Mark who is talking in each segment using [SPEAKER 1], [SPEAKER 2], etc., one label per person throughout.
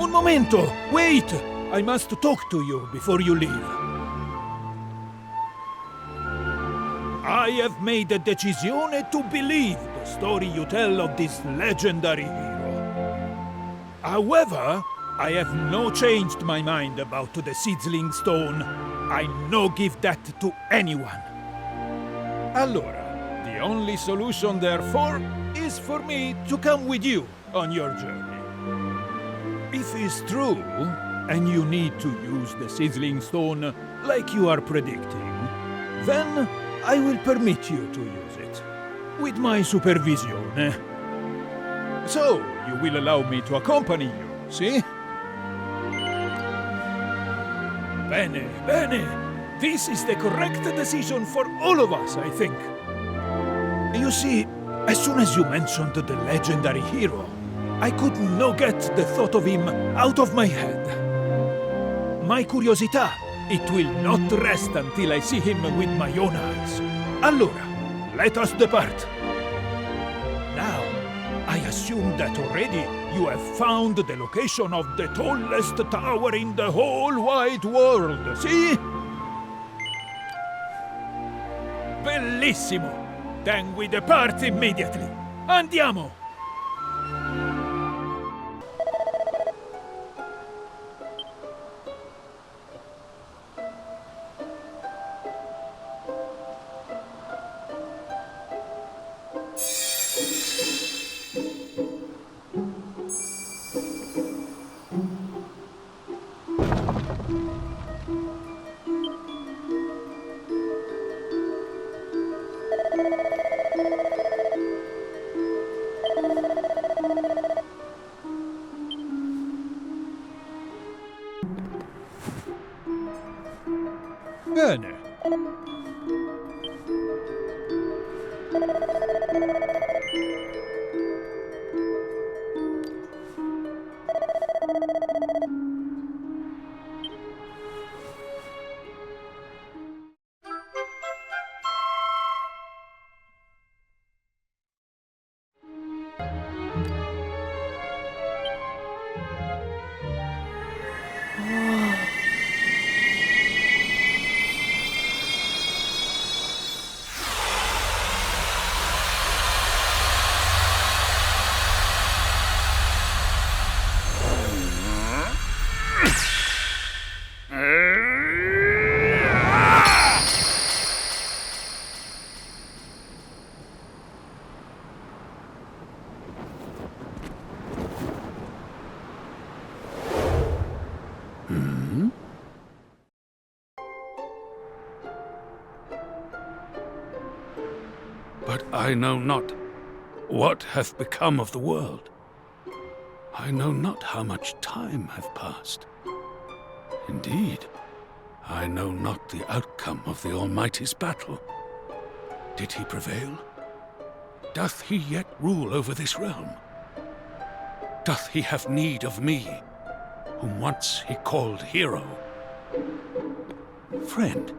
[SPEAKER 1] Un momento! Wait! I must talk to you before you leave. I have made a decisione to believe the story you tell of this legendary hero. However, I have no changed my mind about the Sizzling Stone. I no give that to anyone. Allora, the only solution therefore is for me to come with you on your journey. If it's true, and you need to use the Sizzling Stone like you are predicting, then I will permit you to use it, with my supervision. So, you will allow me to accompany you, see? Bene, bene. This is the correct decision for all of us, I think. You see, as soon as you mentioned the legendary hero, I could not get the thought of him out of my head. My curiosità, it will not rest until I see him with my own eyes. Allora, let us depart. Now, I assume that already you have found the location of the tallest tower in the whole wide world, see? Bellissimo! Then we depart immediately. Andiamo! Bene.
[SPEAKER 2] But I know not what hath become of the world. I know not how much time hath passed. Indeed, I know not the outcome of the Almighty's battle. Did he prevail? Doth he yet rule over this realm? Doth he have need of me, whom once he called hero? Friend,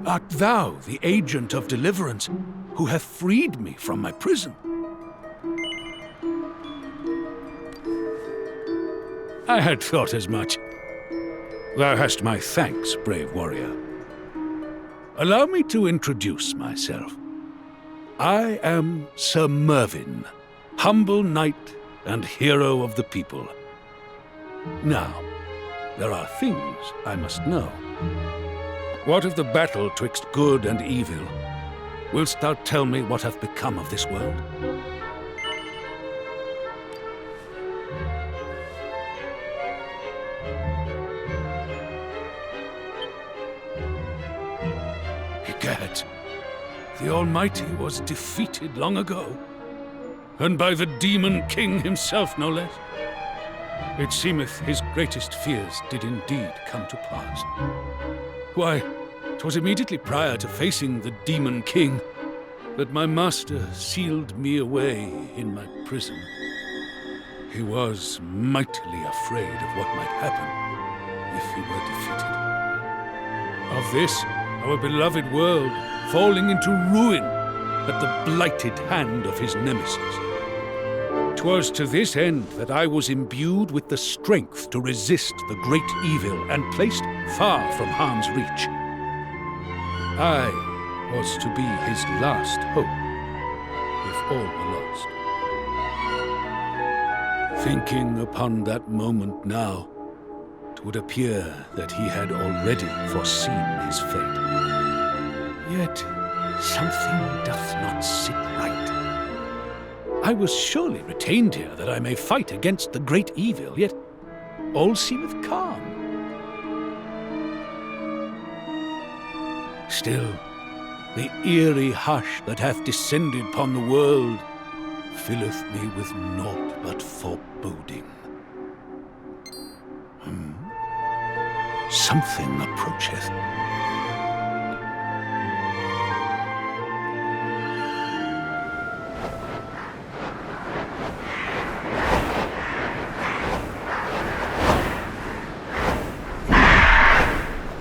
[SPEAKER 2] art thou the agent of deliverance who hath freed me from my prison? I had thought as much. Thou hast my thanks, brave warrior. Allow me to introduce myself. I am Sir Mervyn, humble knight and hero of the people. Now, there are things I must know. What of the battle twixt good and evil? Willst thou tell me what hath become of this world? Egad, the Almighty was defeated long ago, and by the Demon King himself, no less. It seemeth his greatest fears did indeed come to pass. Why, 'twas immediately prior to facing the Demon King that my master sealed me away in my prison. He was mightily afraid of what might happen if he were defeated. Of this, our beloved world falling into ruin at the blighted hand of his nemesis. It was to this end that I was imbued with the strength to resist the great evil and placed far from harm's reach. I was to be his last hope, if all were lost. Thinking upon that moment now, it would appear that he had already foreseen his fate. Yet something doth not sit right. I was surely retained here that I may fight against the great evil, yet all seemeth calm. Still, the eerie hush that hath descended upon the world filleth me with naught but foreboding. Something approacheth.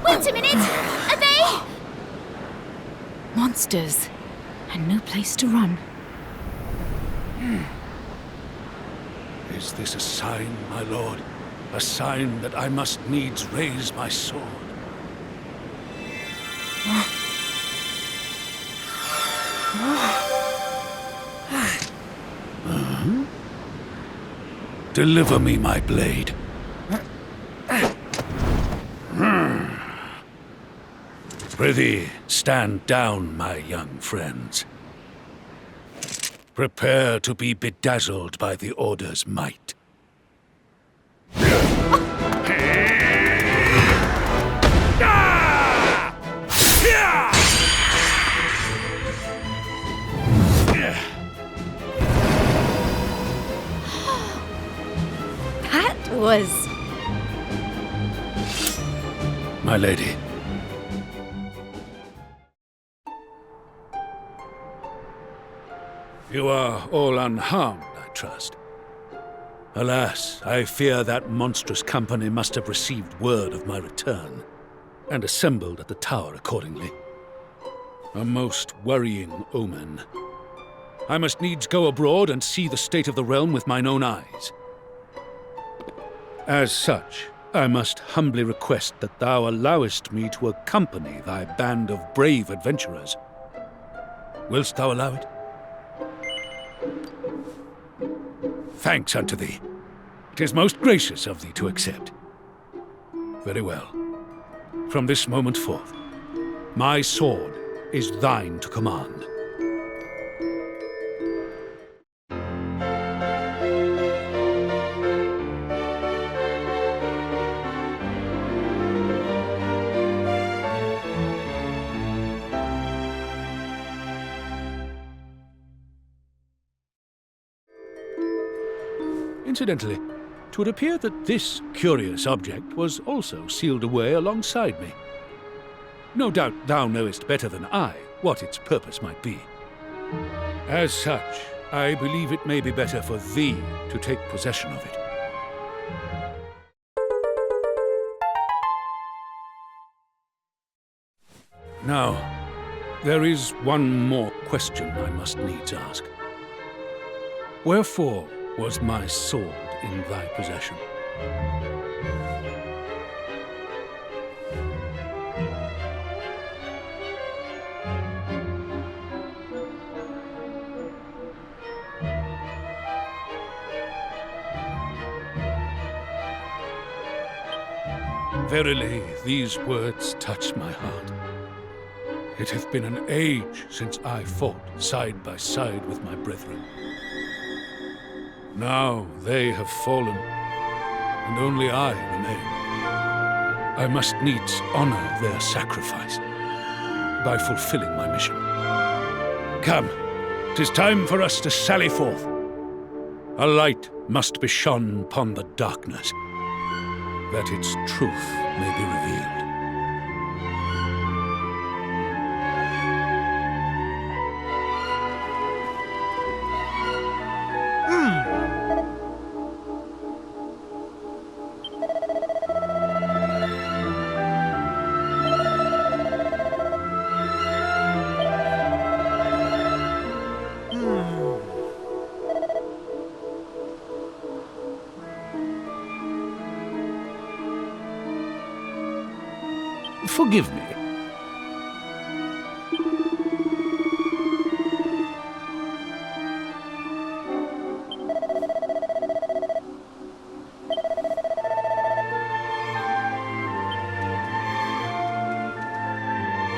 [SPEAKER 3] Wait a minute! Are they? Monsters. And no place to run.
[SPEAKER 2] Is this a sign, my lord? A sign that I must needs raise my sword? Deliver me my blade. Prithee, stand down, my young friends. Prepare to be bedazzled by the Order's might.
[SPEAKER 3] That was...
[SPEAKER 2] My lady. You are all unharmed, I trust. Alas, I fear that monstrous company must have received word of my return, and assembled at the tower accordingly. A most worrying omen. I must needs go abroad and see the state of the realm with mine own eyes. As such, I must humbly request that thou allowest me to accompany thy band of brave adventurers. Willst thou allow it? Thanks unto thee. 'Tis most gracious of thee to accept. Very well. From this moment forth, my sword is thine to command. Incidentally, 'twould appear that this curious object was also sealed away alongside me. No doubt thou knowest better than I what its purpose might be. As such, I believe it may be better for thee to take possession of it. Now, there is one more question I must needs ask. Wherefore was my sword in thy possession? Verily, these words touch my heart. It hath been an age since I fought side by side with my brethren. Now they have fallen, and only I remain. I must needs honor their sacrifice by fulfilling my mission. Come, 'tis time for us to sally forth. A light must be shone upon the darkness, that its truth may be revealed. Forgive me,